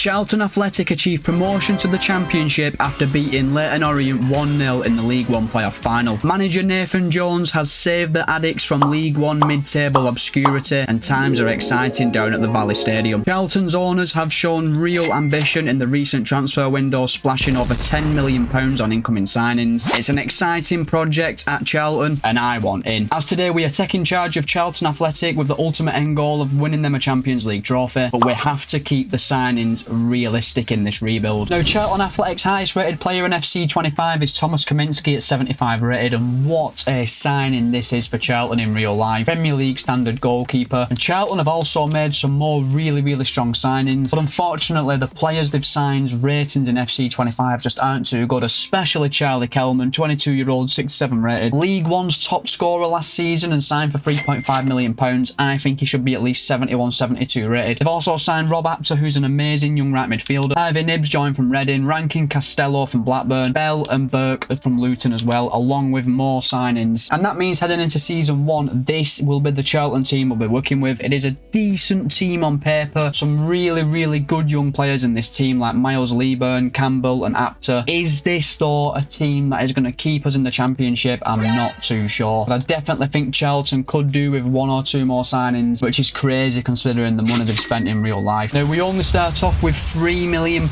Charlton Athletic achieved promotion to the Championship after beating Leyton Orient 1-0 in the League One playoff final. Manager Nathan Jones has saved the Addicks from League One mid-table obscurity, and times are exciting down at the Valley Stadium. Charlton's owners have shown real ambition in the recent transfer window, splashing over £10 million on incoming signings. It's an exciting project at Charlton, and I want in. As today we are taking charge of Charlton Athletic with the ultimate end goal of winning them a Champions League trophy, but we have to keep the signings realistic in this rebuild. Now, Charlton Athletic's highest rated player in FC25 is Thomas Kaminski at 75 rated, and what a signing this is for Charlton in real life. Premier League standard goalkeeper, and Charlton have also made some more really strong signings, but unfortunately the players they've signed ratings in FC25 just aren't too good, especially Charlie Kelman, 22-year-old, 67 rated. League One's top scorer last season and signed for £3.5 million. I think he should be at least 71, 72 rated. They've also signed Rob Apter, who's an amazing young right midfielder. Harvey Nibbs joined from Reading, Rankin Costello from Blackburn, Bell and Burke from Luton as well, along with more signings. And that means heading into season 1, this will be the Charlton team we'll be working with. It is a decent team on paper, some really good young players in this team like Miles Leaburn, Campbell and Apter. Is this though a team that is going to keep us in the Championship? I'm not too sure, but I definitely think Charlton could do with 1 or 2 more signings, which is crazy considering the money they've spent in real life. Now, we only start off with £3 million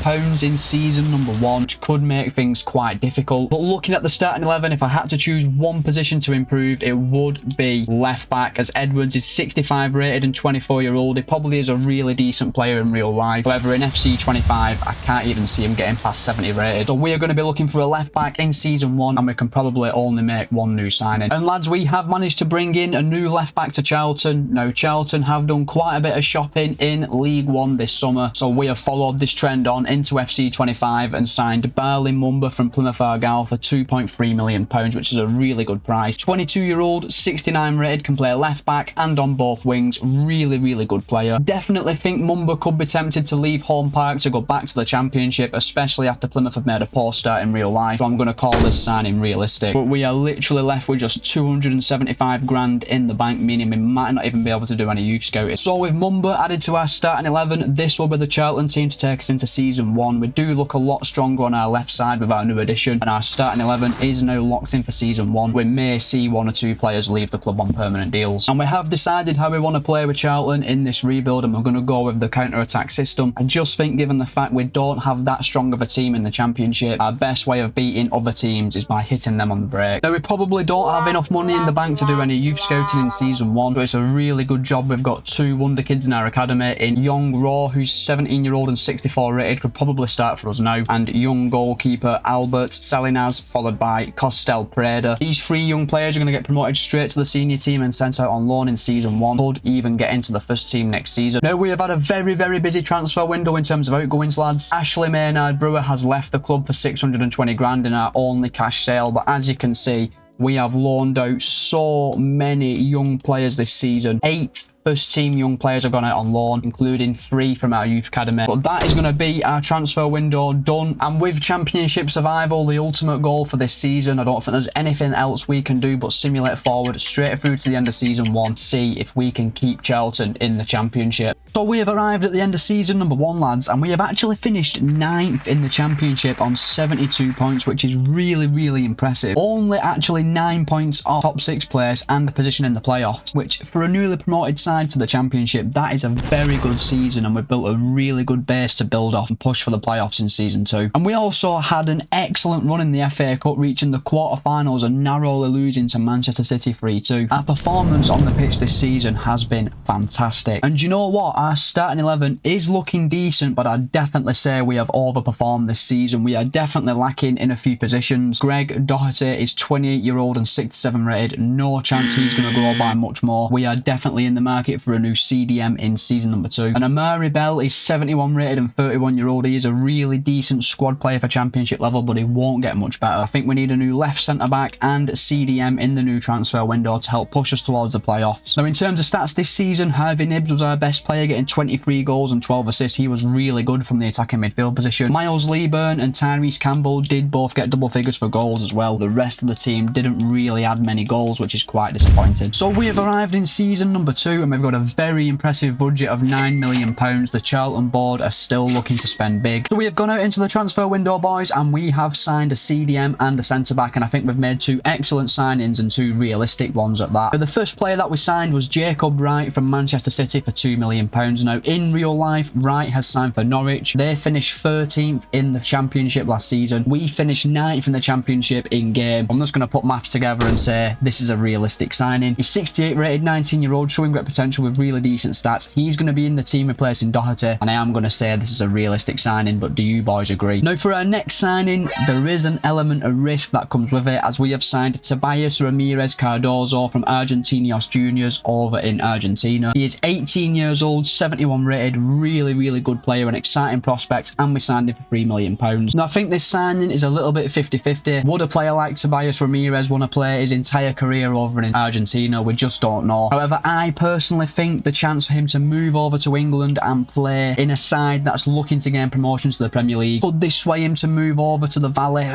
in season number 1, which could make things quite difficult. But looking at the starting 11, if I had to choose one position to improve, it would be left back, as Edwards is 65 rated and 24-year-old. He probably is a really decent player in real life. However, in FC25, I can't even see him getting past 70 rated. So we are going to be looking for a left back in season 1, and we can probably only make 1 new signing. And lads, we have managed to bring in a new left back to Charlton. Now, Charlton have done quite a bit of shopping in League One this summer, so we have followed this trend on into FC25 and signed Barley Mumba from Plymouth Argyle for £2.3 million, which is a really good price. 22-year-old, 69 rated, can play left back and on both wings. Really good player. Definitely think Mumba could be tempted to leave home park to go back to the Championship, especially after Plymouth have made a poor start in real life, so I'm going to call this signing realistic. But we are literally left with just 275 grand in the bank, meaning we might not even be able to do any youth scouting. So with Mumba added to our starting 11, this will be the Charlton team to take us into season 1. We do look a lot stronger on our left side with our new addition, and our starting 11 is now locked in for season 1. We may see 1 or 2 players leave the club on permanent deals. And we have decided how we want to play with Charlton in this rebuild, and we're going to go with the counter-attack system. I just think, given the fact we don't have that strong of a team in the Championship, our best way of beating other teams is by hitting them on the break. Now, we probably don't have enough money in the bank to do any youth scouting in season 1, but it's a really good job we've got 2 wonder kids in our academy in Young Raw, who's 17-year-old and 64 rated, could probably start for us now, and young goalkeeper Albert Salinas, followed by Costel Preda. These 3 young players are going to get promoted straight to the senior team and sent out on loan in season 1, could even get into the first team next season. Now, we have had a very busy transfer window in terms of outgoings, lads. Ashley Maynard Brewer has left the club for 620 grand in our only cash sale, but as you can see, we have loaned out so many young players this season. 8 first team young players have gone out on loan, including 3 from our youth academy. But that is going to be our transfer window done, and with Championship survival the ultimate goal for this season, I don't think there's anything else we can do but simulate forward straight through to the end of season 1, see if we can keep Charlton in the Championship. So we have arrived at the end of season number 1, lads, and we have actually finished 9th in the Championship on 72 points, which is really impressive. Only actually 9 points off top 6 place and the position in the playoffs, which for a newly promoted side to the Championship, that is a very good season, and we've built a really good base to build off and push for the playoffs in season 2. And we also had an excellent run in the FA Cup, reaching the quarterfinals and narrowly losing to Manchester City 3-2. Our performance on the pitch this season has been fantastic, and you know what, our starting 11 is looking decent, but I'd definitely say we have overperformed this season. We are definitely lacking in a few positions. Greg Doherty is 28-year-old and 67 rated, no chance he's going to grow by much more. We are definitely in the market for a new CDM in season number 2. And Amari Bell is 71 rated and 31-year-old. He is a really decent squad player for Championship level, but he won't get much better. I think we need a new left centre-back and CDM in the new transfer window to help push us towards the playoffs. Now, in terms of stats this season, Harvey Nibbs was our best player, getting 23 goals and 12 assists. He was really good from the attacking midfield position. Miles Leaburn and Tyrese Campbell did both get double figures for goals as well. The rest of the team didn't really add many goals, which is quite disappointing. So we have arrived in season number 2, and we've got a very impressive budget of £9 million. The Charlton board are still looking to spend big. So we have gone out into the transfer window, boys, and we have signed a CDM and a centre-back, and I think we've made 2 excellent signings and 2 realistic ones at that. But the first player that we signed was Jacob Wright from Manchester City for £2 million. Now, in real life, Wright has signed for Norwich. They finished 13th in the Championship last season. We finished 9th in the Championship in game. I'm just going to put maths together and say this is a realistic signing. He's 68 rated, 19-year-old, showing great potential with really decent stats. He's going to be in the team replacing Doherty, and I am going to say this is a realistic signing, but do you boys agree? Now, for our next signing, there is an element of risk that comes with it, as we have signed Tobias Ramirez Cardozo from Argentinos Juniors over in Argentina. He is 18 years old, 71 rated, really good player, an exciting prospect, and we signed him for £3 million. Now, I think this signing is a little bit 50-50. Would a player like Tobias Ramirez want to play his entire career over in Argentina? We just don't know. However, I personally think the chance for him to move over to England and play in a side that's looking to gain promotion to the Premier League, could this sway him to move over to the Valley?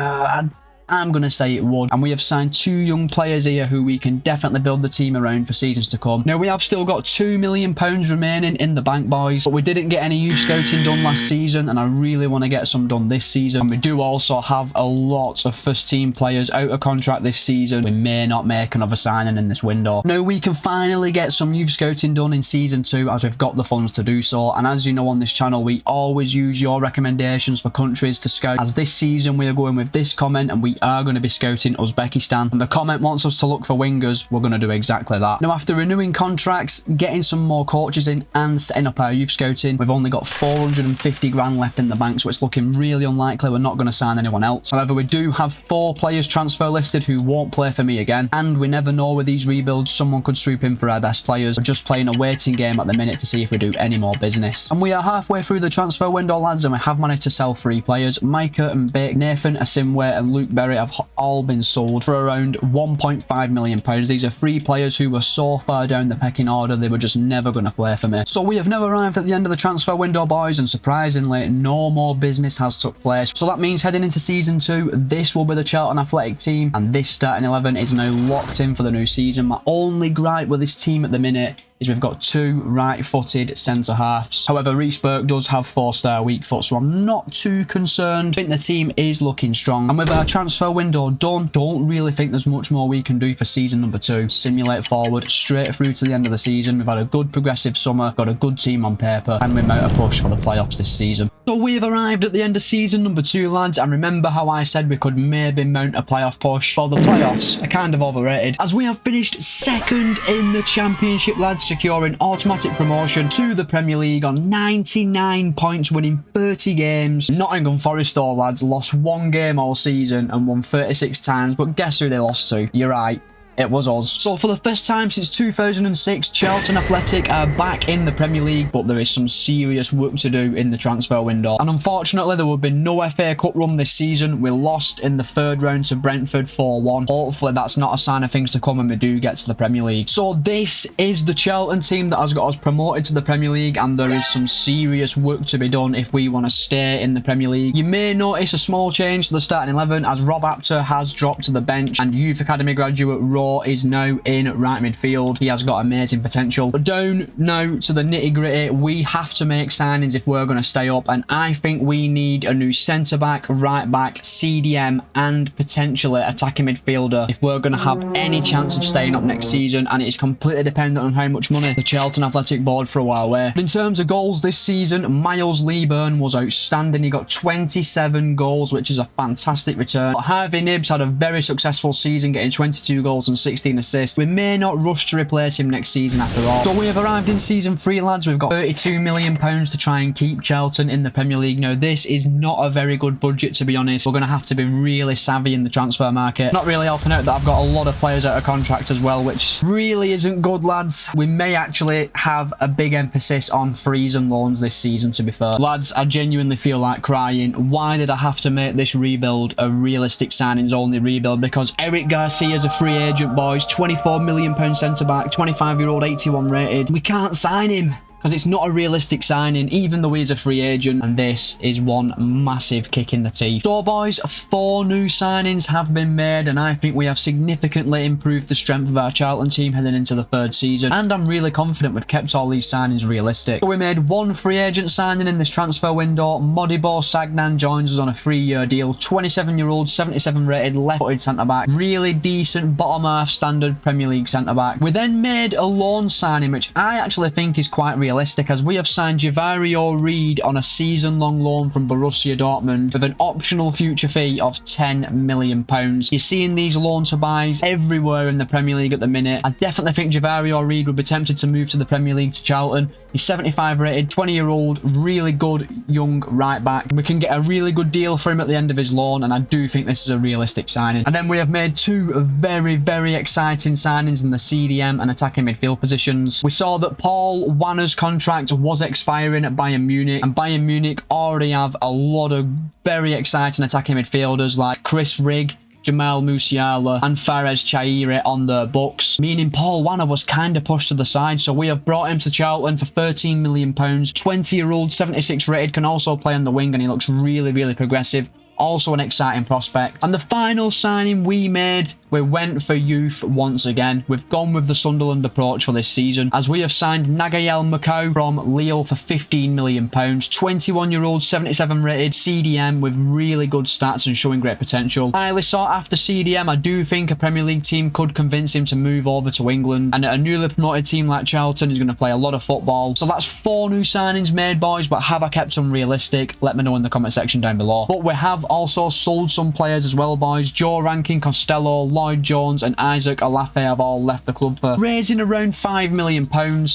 I'm going to say it would. And we have signed 2 young players here who we can definitely build the team around for seasons to come. Now, we have still got £2 million remaining in the bank, boys, but we didn't get any youth scouting done last season, and I really want to get some done this season. And we do also have a lot of first team players out of contract this season. We may not make another signing in this window. Now, we can finally get some youth scouting done in season 2 as we've got the funds to do so. And as you know, on this channel, we always use your recommendations for countries to scout. As this season, we are going with this comment, and we are going to be scouting Uzbekistan, and the comment wants us to look for wingers. We're going to do exactly that. Now, after renewing contracts, getting some more coaches in, and setting up our youth scouting, we've only got 450 grand left in the bank, so it's looking really unlikely we're not going to sign anyone else. However, we do have 4 players transfer listed who won't play for me again, and we never know with these rebuilds, someone could swoop in for our best players. We're just playing a waiting game at the minute to see if we do any more business. And we are halfway through the transfer window, lads, and we have managed to sell 3 players. Micah and Bake, Nathan Asimwe and Luke Berry have all been sold for around £1.5 million. These are 3 players who were so far down the pecking order, they were just never going to play for me. So we have now arrived at the end of the transfer window, boys, and surprisingly, no more business has took place. So that means heading into season 2, this will be the Charlton Athletic team, and this starting 11 is now locked in for the new season. My only gripe with this team at the minute is we've got 2 right-footed centre-halves. However, Reece Burke does have 4-star weak foot, so I'm not too concerned. I think the team is looking strong. And with our transfer window done, don't really think there's much more we can do for season number 2. Simulate forward straight through to the end of the season. We've had a good progressive summer, got a good team on paper, and we mount a push for the playoffs this season. So we've arrived at the end of season number 2, lads, and remember how I said we could maybe mount a playoff push? Well, the playoffs are kind of overrated, as we have finished 2nd in the Championship, lads, securing automatic promotion to the Premier League on 99 points, winning 30 games. Nottingham Forest, though, lads, lost 1 game all season and won 36 times, but guess who they lost to? You're right. It was us. So for the first time since 2006, Charlton Athletic are back in the Premier League, but there is some serious work to do in the transfer window. And unfortunately, there will be no FA Cup run this season. We lost in the 3rd round to Brentford 4-1. Hopefully, that's not a sign of things to come when we do get to the Premier League. So this is the Charlton team that has got us promoted to the Premier League, and there is some serious work to be done if we want to stay in the Premier League. You may notice a small change to the starting 11, as Rob Apter has dropped to the bench, and Youth Academy graduate Rowe is now in right midfield. He has got amazing potential. But down now to the nitty gritty, we have to make signings if we're going to stay up, and I think we need a new centre back, right back, CDM, and potentially attacking midfielder if we're going to have any chance of staying up next season, and it's completely dependent on how much money the Charlton Athletic board throw our way. But in terms of goals this season, Miles Leeburn was outstanding. He got 27 goals, which is a fantastic return. But Harvey Nibbs had a very successful season, getting 22 goals and 16 assists. We may not rush to replace him next season after all. So we have arrived in season 3, lads. We've got £32 million to try and keep Charlton in the Premier League. Now, this is not a very good budget, to be honest. We're going to have to be really savvy in the transfer market. Not really helping out that I've got a lot of players out of contract as well, which really isn't good, lads. We may actually have a big emphasis on frees and loans this season, to be fair. Lads, I genuinely feel like crying. Why did I have to make this rebuild a realistic signings only rebuild? Because Eric Garcia's a free agent, boys. £24 million centre-back, 25-year-old, 81 rated. We can't sign him. because it's not a realistic signing, even though he's a free agent, and this is one massive kick in the teeth. So boys, 4 new signings have been made, and I think we have significantly improved the strength of our Charlton team heading into the 3rd season, and I'm really confident we've kept all these signings realistic. So we made 1 free agent signing in this transfer window. Modibo Sagnan joins us on a 3-year deal. 27-year-old, 77 rated, left-footed centre-back. Really decent bottom half standard Premier League centre-back. We then made a loan signing, which I actually think is quite realistic, as we have signed Javario Reed on a season-long loan from Borussia Dortmund with an optional future fee of £10 million. You're seeing these loan-to-buys everywhere in the Premier League at the minute. I definitely think Javario Reed would be tempted to move to the Premier League to Charlton. He's 75 rated, 20-year-old, really good young right back. We can get a really good deal for him at the end of his loan, and I do think this is a realistic signing. And then we have made 2 very, very exciting signings in the CDM and attacking midfield positions. We saw that Paul Wanner's contract was expiring at Bayern Munich, and Bayern Munich already have a lot of very exciting attacking midfielders like Chris Rigg, Jamal Musiala and Fares Chaire on their books, meaning Paul Wanner was kind of pushed to the side, so we have brought him to Charlton for £13 million. 20-year-old, 76 rated, can also play on the wing, and he looks really, really progressive. Also an exciting prospect. And the final signing we made, we went for youth once again. We've gone with the Sunderland approach for this season, as we have signed Nagael Macau from Lille for £15 million. 21-year-old, 77 rated CDM with really good stats and showing great potential. Highly sought after CDM. I do think a Premier League team could convince him to move over to England, and a newly promoted team like Charlton is going to play a lot of football. So that's 4 new signings made, boys, but have I kept them realistic? Let me know in the comment section down below. But we have also sold some players as well, boys. Joe Rankin, Costello, Lloyd Jones and Isaac Olafe have all left the club for raising around £5 million,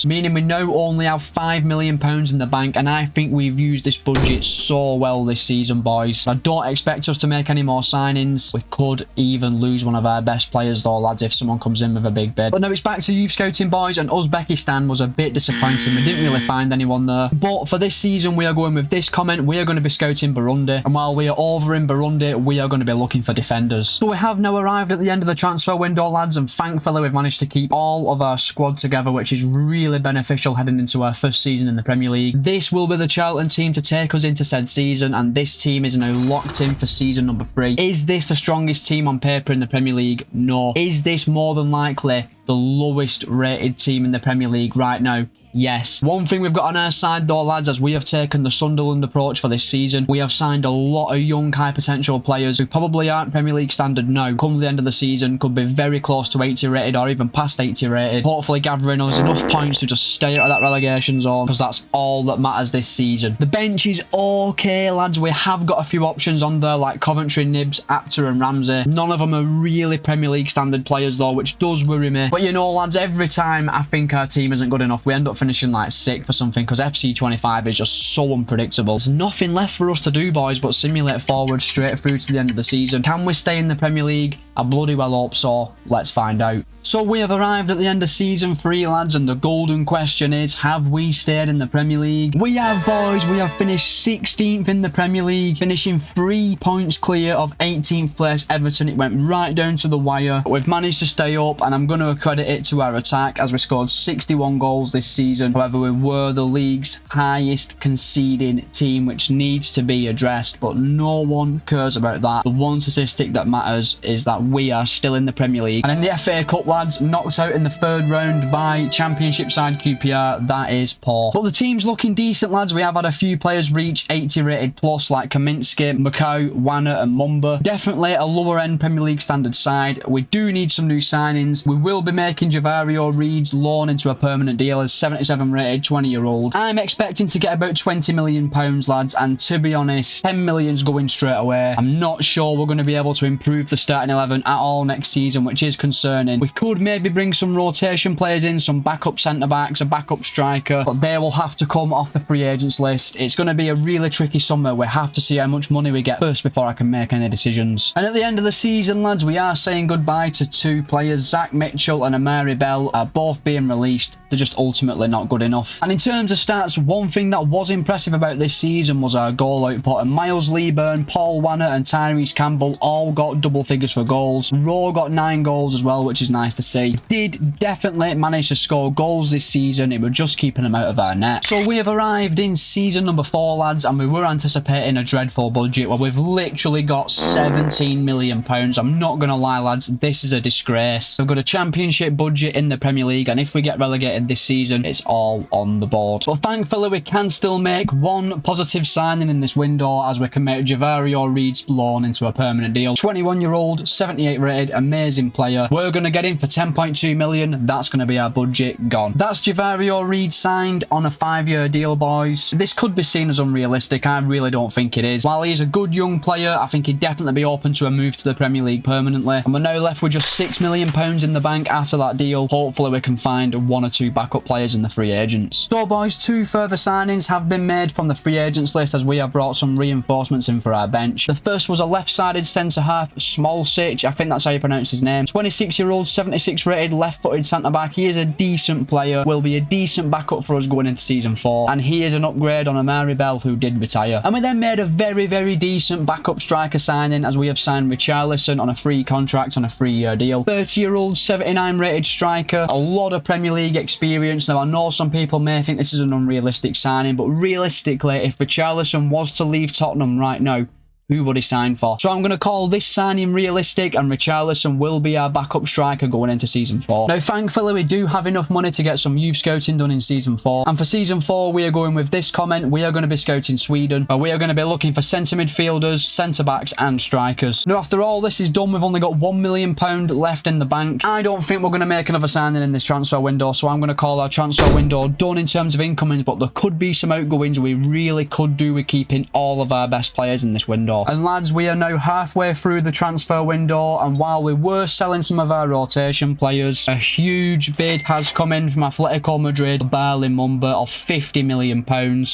meaning we now only have £5 million in the bank, and I think we've used this budget so well this season, boys. I don't expect us to make any more signings. We could even lose one of our best players though, lads, if someone comes in with a big bid. But now it's back to youth scouting, boys, and Uzbekistan was a bit disappointing. We didn't really find anyone there. But for this season, we are going with this comment. We are going to be scouting Burundi, and while we are over in Burundi, we are going to be looking for defenders. So we have now arrived at the end of the transfer window, lads, and thankfully we've managed to keep all of our squad together, which is really beneficial heading into our first season in the Premier League. This will be the Charlton team to take us into said season, and this team is now locked in for season number 3. Is this the strongest team on paper in the Premier League? No. Is this more than likely the lowest rated team in the Premier League right now? Yes. One thing we've got on our side though, lads, as we have taken the Sunderland approach for this season, we have signed a lot of young high potential players who probably aren't Premier League standard now. Come the end of the season, could be very close to 80 rated or even past 80 rated. Hopefully gathering us enough points to just stay out of that relegation zone, because that's all that matters this season. The bench is okay, lads. We have got a few options on there like Coventry, Nibs, Apter and Ramsey. None of them are really Premier League standard players though, which does worry me. But you know, lads, every time I think our team isn't good enough, we end up finishing like 6th for something, because FC25 is just so unpredictable. There's nothing left for us to do, boys, but simulate forward straight through to the end of the season. Can we stay in the Premier League? I bloody well hope so. Let's find out. So we have arrived at the end of season 3, lads, and the golden question is, have we stayed in the Premier League? We have, boys. We have finished 16th in the Premier League, finishing 3 points clear of 18th place Everton. It went right down to the wire, but we've managed to stay up, and I'm going to accredit it to our attack, as we scored 61 goals this season. However, we were the league's highest conceding team, which needs to be addressed, but no one cares about that. The one statistic that matters is that we are still in the Premier League. And in the FA Cup, lads, knocked out in the 3rd round by Championship side QPR. That is poor. But the team's looking decent, lads. We have had a few players reach 80 rated plus, like Kaminsky, Macau, Wanner and Mumba. Definitely a lower end Premier League standard side. We do need some new signings. We will be making Javario Reed's loan into a permanent deal as 77 rated, 20-year-old. I'm expecting to get about £20 million, lads, and to be honest, 10 million's going straight away. I'm not sure we're going to be able to improve the starting 11 at all next season, which is concerning. We could maybe bring some rotation players in, some backup centre-backs, a backup striker, but they will have to come off the free agents list. It's going to be a really tricky summer. We have to see how much money we get first before I can make any decisions. And at the end of the season, lads, we are saying goodbye to 2 players. Zach Mitchell and Amari Bell are both being released. They're just ultimately not good enough. And in terms of stats, one thing that was impressive about this season was our goal output, and Miles Leeburn, Paul Wanner and Tyrese Campbell all got double figures for goals. goals. Rowe got 9 goals as well, which is nice to see. Did definitely manage to score goals this season. It was just keeping them out of our net. So we have arrived in season number 4, lads, and we were anticipating a dreadful budget where we've literally got £17 million. I'm not going to lie, lads, this is a disgrace. We've got a championship budget in the Premier League, and if we get relegated this season, it's all on the board. But thankfully, we can still make one positive signing in this window, as we can make Javario Reed's loan into a permanent deal. 21-year-old, 78 rated, amazing player. We're going to get him for 10.2 million. That's going to be our budget gone. That's Javario Reed signed on a 5-year deal, boys. This could be seen as unrealistic. I really don't think it is. While he's a good young player, I think he'd definitely be open to a move to the Premier League permanently. And we're now left with just £6 million in the bank after that deal. Hopefully we can find 1 or 2 backup players in the free agents. So boys, 2 further signings have been made from the free agents list, as we have brought some reinforcements in for our bench. The first was a left-sided centre-half, Smolcic, I think that's how you pronounce his name. 26-year-old, 76 rated, left-footed centre-back. He is a decent player, will be a decent backup for us going into season 4, and he is an upgrade on Amari Bell, who did retire. And we then made a very, very decent backup striker signing, as we have signed Richarlison on a free contract on a 3-year deal. 30-year-old, 79 rated striker, a lot of Premier League experience. Now I know some people may think this is an unrealistic signing, but realistically, if Richarlison was to leave Tottenham right now, who would he sign for? So I'm going to call this signing realistic, and Richarlison will be our backup striker going into season 4. Now thankfully we do have enough money to get some youth scouting done in season 4, and for season 4 we are going with this comment. We are going to be scouting Sweden, where we are going to be looking for centre midfielders, centre backs and strikers. Now after all this is done, we've only got £1 million left in the bank. I don't think we're going to make another signing in this transfer window, so I'm going to call our transfer window done in terms of incomings, but there could be some outgoings. We really could do with keeping all of our best players in this window. And lads, we are now halfway through the transfer window, and while we were selling some of our rotation players, a huge bid has come in from Atletico Madrid, Mumba, of £50 million.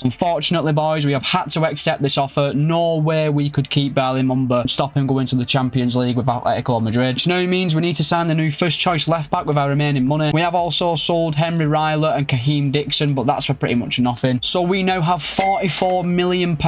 Unfortunately, boys, we have had to accept this offer. No way we could keep Mumba and stop him going to the Champions League with Atletico Madrid, which now means we need to sign the new first choice left back with our remaining money. We have also sold Henry Ryler and Kahim Dixon, but that's for pretty much nothing. So we now have £44 million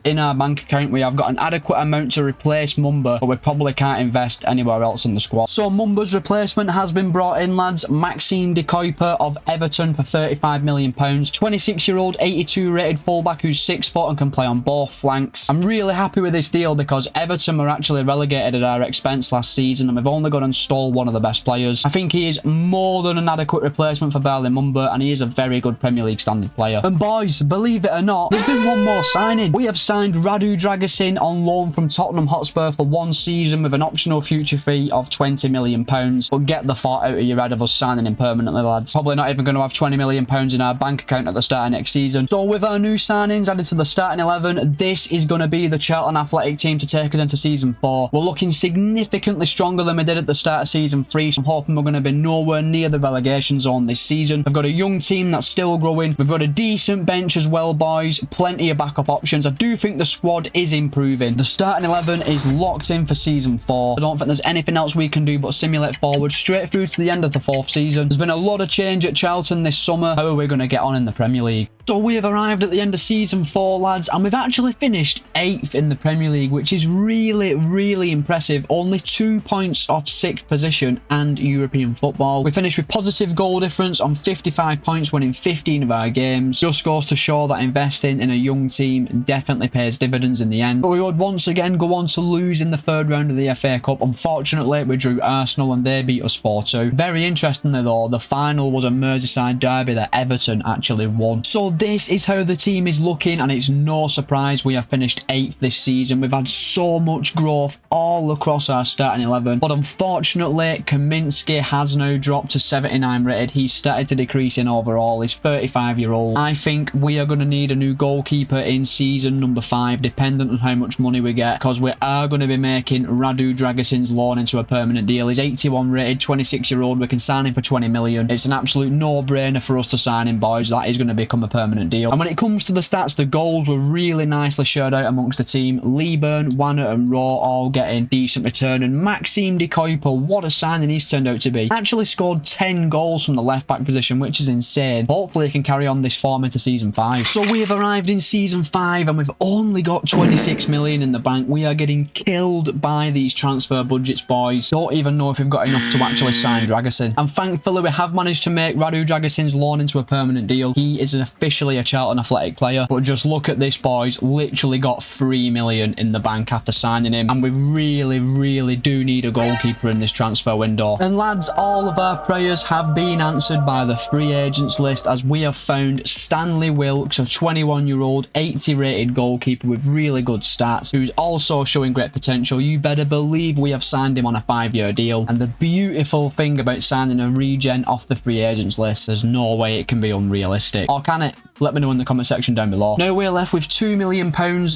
in our bank account. We have got an adequate amount to replace Mumba, but we probably can't invest anywhere else in the squad. So Mumba's replacement has been brought in, lads. Maxime de Kuiper of Everton for £35 million. 26-year-old, 82 rated fullback who's 6 foot and can play on both flanks. I'm really happy with this deal because Everton were actually relegated at our expense last season, and we've only got to install one of the best players. I think he is more than an adequate replacement for Mumba, and he is a very good Premier League standard player. And boys, believe it or not, there's been one more signing. We have signed Radu Dragusin on loan from Tottenham Hotspur for 1 season with an optional future fee of £20 million. But get the thought out of your head of us signing him permanently, lads. Probably not even going to have £20 million in our bank account at the start of next season. So with our new signings added to the starting 11, this is going to be the Charlton Athletic team to take us into season 4. We're looking significantly stronger than we did at the start of season 3, so I'm hoping we're going to be nowhere near the relegation zone this season. We've got a young team that's still growing. We've got a decent bench as well, boys. Plenty of backup options. I do think the squad is improving. The starting 11 is locked in for season 4. I don't think there's anything else we can do but simulate forward straight through to the end of the 4th season. There's been a lot of change at Charlton this summer. How are we going to get on in the Premier League? So we have arrived at the end of season 4, lads, and we've actually finished 8th in the Premier League, which is really, really impressive. Only 2 points off 6th position and European football. We finished with positive goal difference on 55 points, winning 15 of our games. Just goes to show that investing in a young team definitely pays dividends in the end. But we would once again go on to lose in the 3rd round of the FA Cup. Unfortunately, we drew Arsenal and they beat us 4-2. Very interestingly though, the final was a Merseyside derby that Everton actually won. So this is how the team is looking, and it's no surprise we have finished 8th this season. We've had so much growth all across our starting 11, but unfortunately Kaminsky has now dropped to 79 rated. He's started to decrease in overall. He's 35-year-old. I think we are going to need a new goalkeeper in season number 5, dependent on how much money we get, because we are going to be making Radu Dragusin's loan into a permanent deal. He's 81 rated, 26-year-old. We can sign him for 20 million. It's an absolute no-brainer for us to sign him, boys. That is going to become a permanent deal. And when it comes to the stats, the goals were really nicely shared out amongst the team. Leeburn, Wanner and Raw all getting decent return, and Maxime de Kuiper, what a signing he's turned out to be. Actually scored 10 goals from the left back position, which is insane. Hopefully he can carry on this form into season 5. So we have arrived in season 5 and we've only got 26 million million in the bank. We are getting killed by these transfer budgets, boys. Don't even know if we've got enough to actually sign Dragusin. And thankfully, we have managed to make Radu Dragusin's loan into a permanent deal. He is officially a Charlton Athletic player. But just look at this, boys. Literally got 3 million in the bank after signing him. And we really do need a goalkeeper in this transfer window. And lads, all of our prayers have been answered by the free agents list, as we have found Stanley Wilkes, a 21-year-old 80 rated goalkeeper with really good stats, who's also showing great potential. You better believe we have signed him on a 5-year deal. And the beautiful thing about signing a regen off the free agents list, there's no way it can be unrealistic. Or can it? Let me know in the comment section down below. Now we're left with £2 million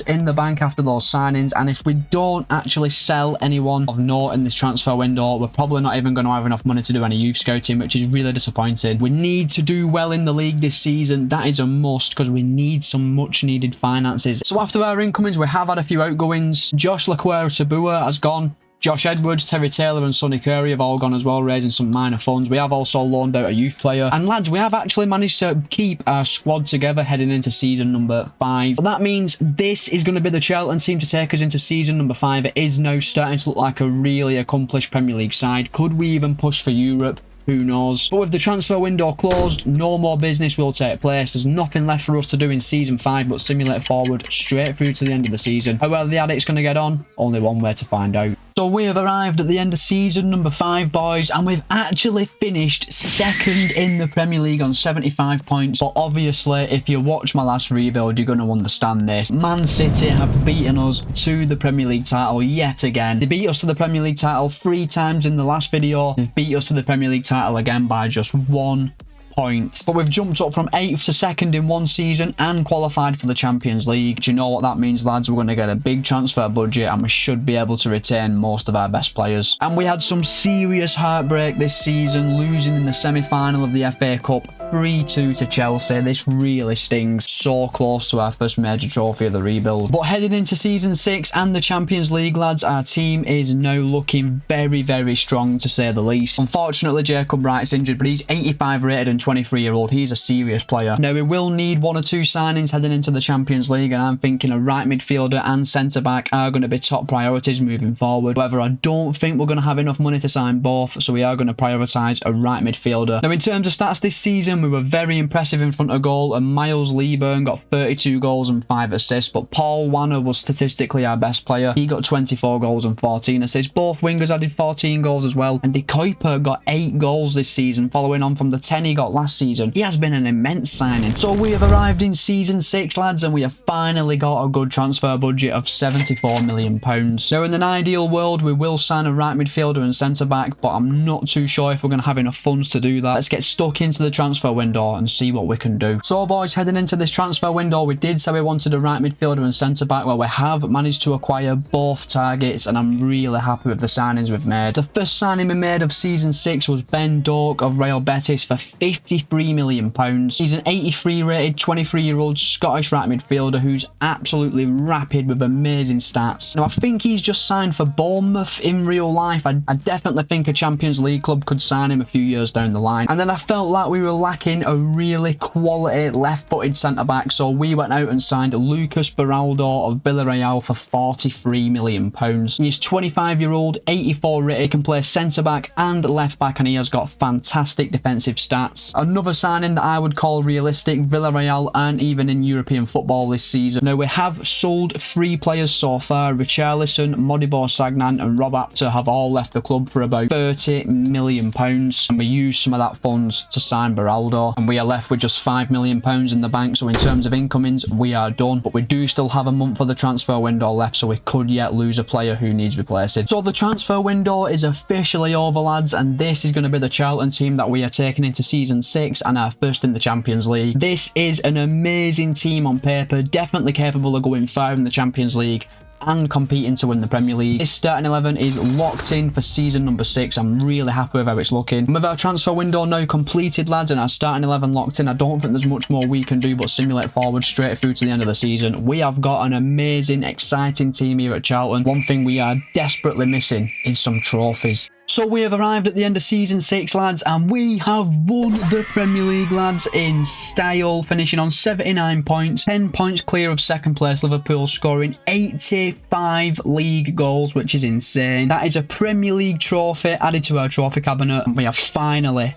in the bank after those signings, and if we don't actually sell anyone of note in this transfer window, we're probably not even going to have enough money to do any youth scouting, which is really disappointing. We need to do well in the league this season. That is a must, because we need some much needed finances. So after our incomings, we have had a few outgoings. Josh Laquera-Tabua has gone. Josh Edwards, Terry Taylor and Sonny Curry have all gone as well, raising some minor funds. We have also loaned out a youth player. And lads, we have actually managed to keep our squad together heading into season number 5. But that means this is going to be the Charlton team to take us into season number 5. It is now starting to look like a really accomplished Premier League side. Could we even push for Europe? Who knows? But with the transfer window closed, no more business will take place. There's nothing left for us to do in season 5 but simulate forward straight through to the end of the season. How well the Addicks going to get on? Only one way to find out. So we have arrived at the end of season number 5, boys, and we've actually finished 2nd in the Premier League on 75 points. But obviously, if you watch my last rebuild, you're going to understand this. Man City have beaten us to the Premier League title yet again. They beat us to the Premier League title 3 times in the last video. They've beat us to the Premier League title again by just 1 point. But we've jumped up from 8th to 2nd in one season and qualified for the Champions League. Do you know what that means, lads? We're going to get a big transfer budget and we should be able to retain most of our best players. And we had some serious heartbreak this season, losing in the semi-final of the FA Cup 3-2 to Chelsea. This really stings. So close to our first major trophy of the rebuild. But heading into season 6 and the Champions League, lads, our team is now looking very strong, to say the least. Unfortunately, Jacob Wright's injured, but he's 85 rated and 23-year-old. He's a serious player. Now, we will need 1 or 2 signings heading into the Champions League, and I'm thinking a right midfielder and centre-back are going to be top priorities moving forward. However, I don't think we're going to have enough money to sign both, so we are going to prioritise a right midfielder. Now, in terms of stats this season, we were very impressive in front of goal, and Miles Leeburn got 32 goals and 5 assists, but Paul Wanner was statistically our best player. He got 24 goals and 14 assists. Both wingers added 14 goals as well, and De Kuiper got 8 goals this season, following on from the 10 he got last season. He has been an immense signing. So we have arrived in season 6, lads, and we have finally got a good transfer budget of £74 million. Now, in an ideal world, we will sign a right midfielder and centre-back, but I'm not too sure if we're going to have enough funds to do that. Let's get stuck into the transfer window and see what we can do. So, boys, heading into this transfer window, we did say we wanted a right midfielder and centre-back. Well, we have managed to acquire both targets, and I'm really happy with the signings we've made. The first signing we made of season 6 was Ben Doak of Real Betis for £53 million. He's an 83 rated 23-year-old Scottish right midfielder who's absolutely rapid with amazing stats. Now, I think he's just signed for Bournemouth in real life. I definitely think a Champions League club could sign him a few years down the line. And then I felt like we were lacking a really quality left-footed centre-back, so we went out and signed Lucas Beraldo of Villarreal for £43 million. He's 25-year-old, 84 rated, he can play centre-back and left-back, and he has got fantastic defensive stats. Another signing that I would call realistic, Villarreal aren't even in European football this season. Now, we have sold 3 players so far. Richarlison, Modibo Sagnan and Rob Apter have all left the club for about £30 million, and we used some of that funds to sign Beraldo, and we are left with just £5 million in the bank. So in terms of incomings, we are done, but we do still have a month of the transfer window left, so we could yet lose a player who needs replacing. So the transfer window is officially over, lads, and this is going to be the Charlton team that we are taking into season 6 and our first in the Champions League. This is an amazing team on paper, definitely capable of going far in the Champions League and competing to win the Premier League. This starting 11 is locked in for season number 6. I'm really happy with how it's looking. And with our transfer window now completed, lads, and our starting 11 locked in, I don't think there's much more we can do but simulate forward straight through to the end of the season. We have got an amazing, exciting team here at Charlton. One thing we are desperately missing is some trophies. So we have arrived at the end of Season 6, lads, and we have won the Premier League, lads, in style, finishing on 79 points, 10 points clear of second place Liverpool, scoring 85 league goals, which is insane. That is a Premier League trophy added to our trophy cabinet, and we have finally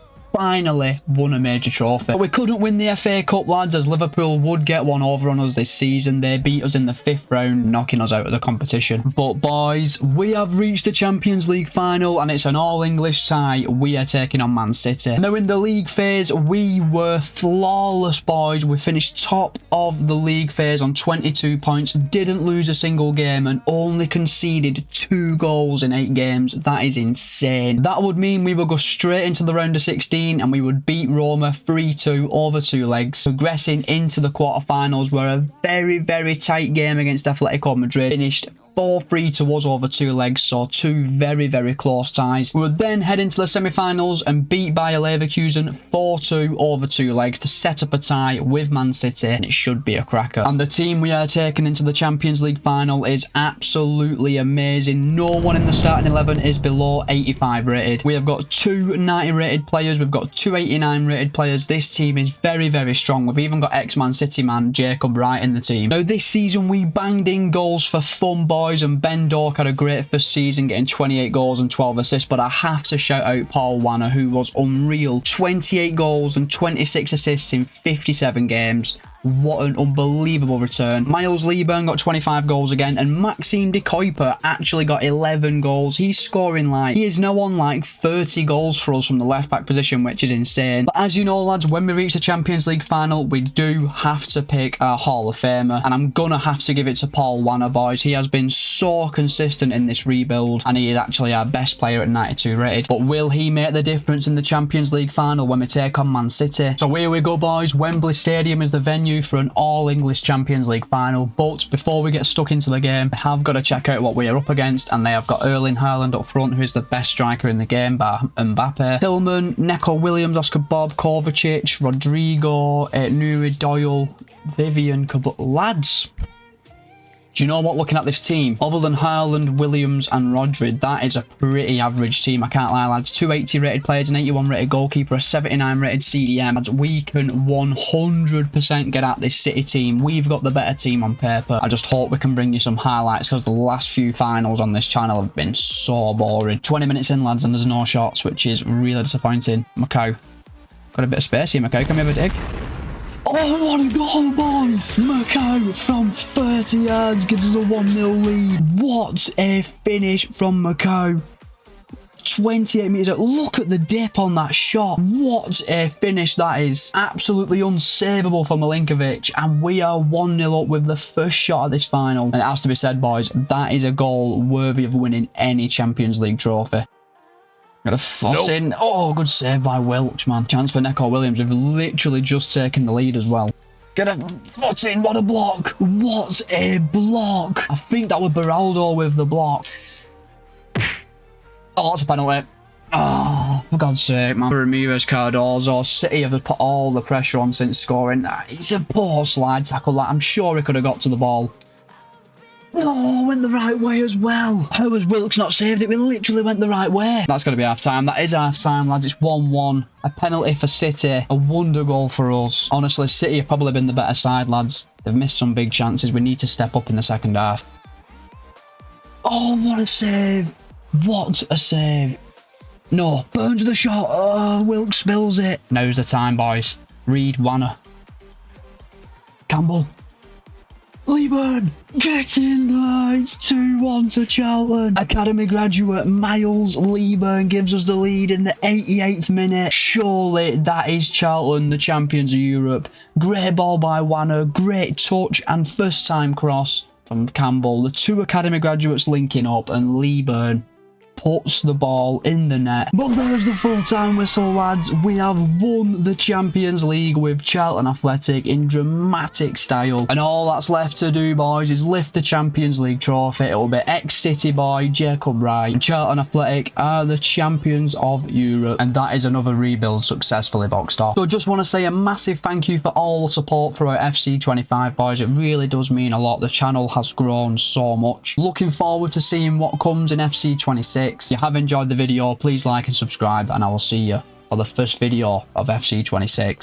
won a major trophy. But we couldn't win the FA Cup, lads, as Liverpool would get one over on us this season. They beat us in the 5th round, knocking us out of the competition. But boys, we have reached the Champions League final, and it's an all-English tie. We are taking on Man City. Now in the league phase, we were flawless, boys. We finished top of the league phase on 22 points, didn't lose a single game, and only conceded 2 goals in 8 games. That is insane. That would mean we would go straight into the round of 16, and we would beat Roma 3-2 over 2 legs, progressing into the quarterfinals, where a very tight game against Atletico Madrid finished 4-3 to us over 2 legs, so 2 very close ties. We would then head into the semi-finals and beat Bayer Leverkusen 4-2 over 2 legs to set up a tie with Man City, and it should be a cracker. And the team we are taking into the Champions League final is absolutely amazing. No one in the starting 11 is below 85 rated. We have got 2 90 rated players, we've got 2 89 rated players. This team is very strong. We've even got ex-Man City man Jacob Wright in the team. Now this season we banged in goals for fun, boys, and Ben Dork had a great first season, getting 28 goals and 12 assists, but I have to shout out Paul Wanner, who was unreal. 28 goals and 26 assists in 57 games. What an unbelievable return. Miles Lieburn got 25 goals again, and Maxime de Kuiper actually got 11 goals. He's scoring he is now on 30 goals for us from the left back position, which is insane. But as you know, lads, when we reach the Champions League final, we do have to pick our Hall of Famer, and I'm gonna have to give it to Paul Wanner, boys. He has been so consistent in this rebuild, and he is actually our best player at 92 rated. But will he make the difference in the Champions League final when we take on Man City? So here we go, boys. Wembley Stadium is the venue for an all-English Champions League final. But before we get stuck into the game, we have got to check out what we are up against, and they have got Erling Haaland up front, who is the best striker in the game by Mbappe, Tillman, Neco Williams, Oscar Bob, Kovacic, Rodrigo, Nuri Doyle, Vivian Kabul. Lads, do you know what, looking at this team, other than Haaland, Williams and Rodri, that is a pretty average team, I can't lie, lads. 280 rated players, an 81 rated goalkeeper, a 79 rated CDM. Lads, we can 100% get at this City team. We've got the better team on paper. I just hope we can bring you some highlights, because the last few finals on this channel have been so boring. 20 minutes in, lads, and there's no shots, which is really disappointing. Macau, got a bit of space here, Macau, can we have a dig? Oh, what a goal, boys! Macau from 30 yards gives us a 1-0 lead. What a finish from Macau. 28 metres out. Look at the dip on that shot. What a finish that is. Absolutely unsavable for Milinkovic. And we are 1-0 up with the first shot of this final. And it has to be said, boys, that is a goal worthy of winning any Champions League trophy. Got a foot in. Oh, good save by Wilkes, man. Chance for Neco Williams. We've literally just taken the lead as well. Get a foot in. What a block. What a block. I think that was Beraldo with the block. Oh, that's a penalty. Oh, for God's sake, man. Ramirez, Cardozo, City have put all the pressure on since scoring. It's a poor slide tackle. That I'm sure he could have got to the ball. No, went the right way as well. How has Wilkes not saved it? We literally went the right way. That's going to be half-time. That is half-time, lads. It's 1-1. A penalty for City. A wonder goal for us. Honestly, City have probably been the better side, lads. They've missed some big chances. We need to step up in the second half. Oh, what a save. What a save. No. Burns with the shot. Oh, Wilkes spills it. Now's the time, boys. Reed, Wanner. Campbell. Lieburn, get in there. It's 2-1 to Charlton. Academy graduate Miles Lieburn gives us the lead in the 88th minute. Surely that is Charlton, the champions of Europe. Great ball by Wanner, great touch and first time cross from Campbell. The 2 academy graduates linking up, and Lieburn puts the ball in the net. But there's the full-time whistle, lads. We have won the Champions League with Charlton Athletic in dramatic style. And all that's left to do, boys, is lift the Champions League trophy. It'll be ex-City boy Jacob Wright. And Charlton Athletic are the champions of Europe. And that is another rebuild successfully boxed off. So just want to say a massive thank you for all the support for our FC25, boys. It really does mean a lot. The channel has grown so much. Looking forward to seeing what comes in FC26. Addicks. If you have enjoyed the video, please like and subscribe, and I will see you for the first video of FC26.